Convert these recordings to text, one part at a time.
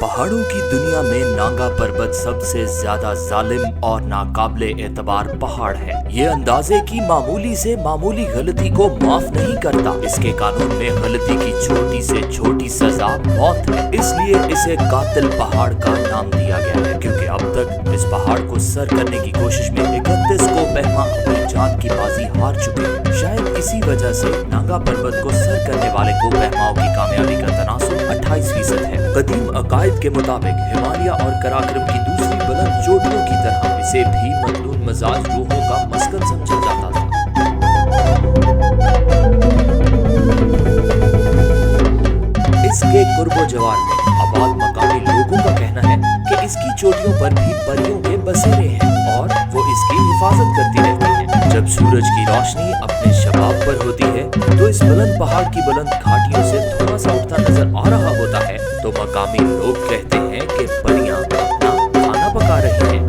पहाड़ों की दुनिया में नांगा पर्वत सबसे ज्यादा जालिम और नाकाबिले एतबार पहाड़ है। ये अंदाजे की मामूली से मामूली गलती को माफ नहीं करता। इसके कानून में गलती की छोटी से छोटी सजा मौत है। इसलिए इसे कातिल पहाड़ का नाम दिया गया है, क्योंकि अब तक इस पहाड़ को सर करने की कोशिश में 31 कोपहमा अपनी जान की बाजी हार चुके हैं। शायद इसी वजह से नांगा पर्वत को सर करने वाले कोपहमाओं की कामयाबी का तनासुब 28% है। कदीम अकायद के मुताबिक हिमालय और कराक्रम की दूसरी बुलंद चोटियों की तरह इसे भी मखलून मजाज रूहों का मस्कन समझा जाता था। इसके कुर्बो जवार में आबाद मकामी लोगों का कहना है कि इसकी चोटियों पर भी परियों के बसेरे हैं और वो इसकी हिफाजत करती रहती हैं। जब सूरज की रोशनी अपने शबाब पर होती है तो इस बुलंद पहाड़ की बुलंद घाटियों से थोड़ा सा उठता नजर आ रहा होता है, तो मकामी लोग कहते हैं कि परियां अपना खाना पका रही हैं।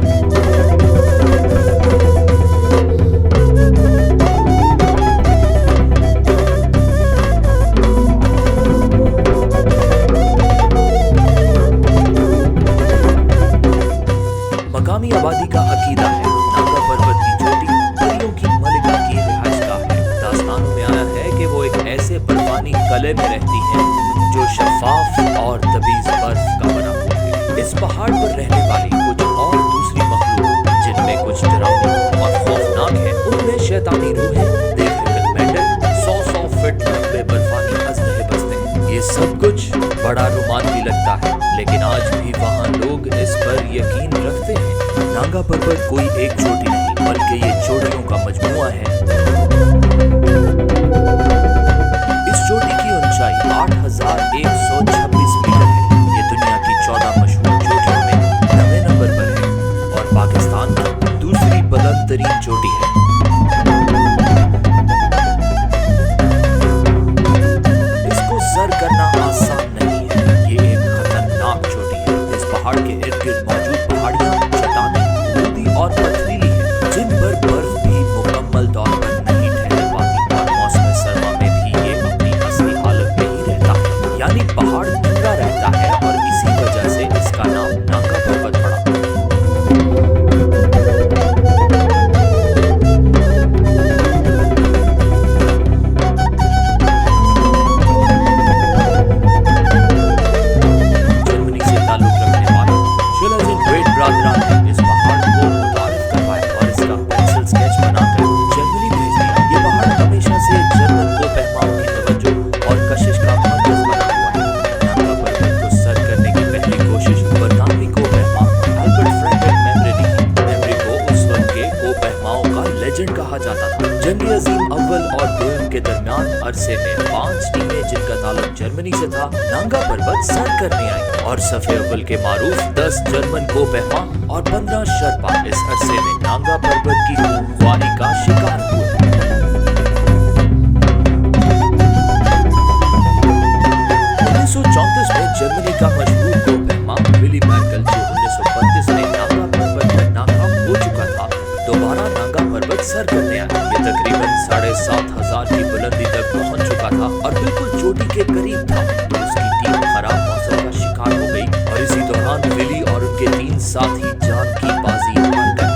मकामी आबादी का अकीदा है नांगा पर्वत की चोटी परियों की मलिका की रिहाइशगाह है। दास्तानों में आया है कि वो एक ऐसे बर्फानी कले में रहती हैं जो शफाफ और तबीज बर्फ का बना हुआ है। इस पहाड़ पर रहने वाली कुछ और दूसरी मखलूक जिनमें कुछ डरावनी और खौफनाक है, उनमें शैतानी रूहें, देखकर मेंढक 100 फीट लंबे बर्फानी अजनहे बसते हैं। ये सब कुछ बड़ा रोमांचक लगता है, लेकिन आज भी वहाँ लोग इस पर यकीन रखते हैं। नांगा पर्वत कोई एक चोटी नहीं, बल्कि ये चोटियों का मजमुआ है। इस चोटी की ऊंचाई 8,126 मीटर है। ये दुनिया की 14 मशहूर चोटियों में 9वें नंबर पर है और पाकिस्तान की दूसरी बुलंद तरीन चोटी है। इसको सर करना आसान नहीं है। ये एक खतरनाक चोटी है। इस पहाड़ के इर्द गिर्द मौजूद पहाड़ियां, चट्टानें, बूदी और पथरीली है, जिन पर बर्फ भी मुकम्मल तौर पर नहीं ठहर पाती और मौसम सरमा में भी ये अपनी असली हालत में ही रहता है। यानी पहाड़ नंगा रहता है और इसी वजह से इसका नाम नांगा पर्वत पड़ा। जर्मनी से ताल्लुक रखने वाले शिलाजिन वेट ब्रादरान ने इस पहाड़ को मुतारिफ करवाया और इसका पेंसिल स्केच बनाकर जर्मनी भेज दिया। ये पहाड़ हमेशा से जर्मन कोपहमाओं की तवज्जो और कशिश का मरकज बना हुआ है। नांगा पर्वत को सर करने की पहली कोशिश बरतानवी कोपहमा अल्बर्ट फ्रैंकलिन मेमरी को उस वक्त के कोपहमाओं का लेजेंड कहा जाता था। जंग अजीम अव्वल और दोयम के दरमियान अरसे में 5 टीमें जिनका ताल्लुक जर्मनी से था नांगा पर्वत सर करने आई और सफे अव्वल के मारूफ 10 जर्मन कोपहमा और 15 शर्पा इस अरसे में नांगा पर्वत की खूंखारी का शिकार हुए। 1934 में जर्मनी का मशहूर कोपहमा विली मैकल, जो 1932 में नांगा पर्वत पर नाकाम हो चुका था, दोबारा नांगा पर्वत सर करने आया। ये तकरीबन 7,500 की बुलंदी तक पहुंच चुका था और बिल्कुल चोटी के करीब था तो उसकी टीम खराब मौसम का शिकार हो गई और इसी दौरान विली और उनके 3 साथी जान की बाजी हार गए।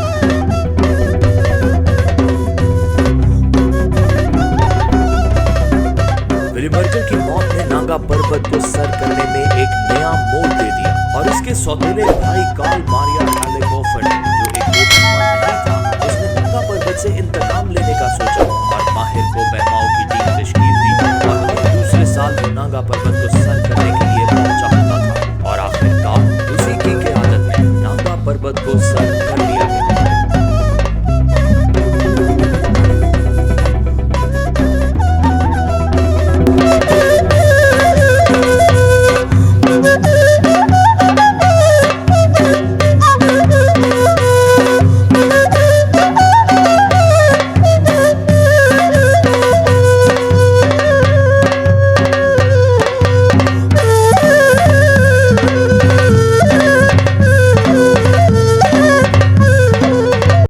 विली मर्जर की मौत ने नांगा पर्वत को सर करने में एक नया मोड़ दे दिया और इसके सौतेले भाई कार्ल मारिया हैलेगोफर ने, जो एक कोपहमा नहीं था, उसने नांगा पर्वत से इंतकाम लेने का सोचा और माहिर कोपहमाओं की टीम तश्कील दी और हर दूसरे साल वो नांगा पर्वत को सर करने के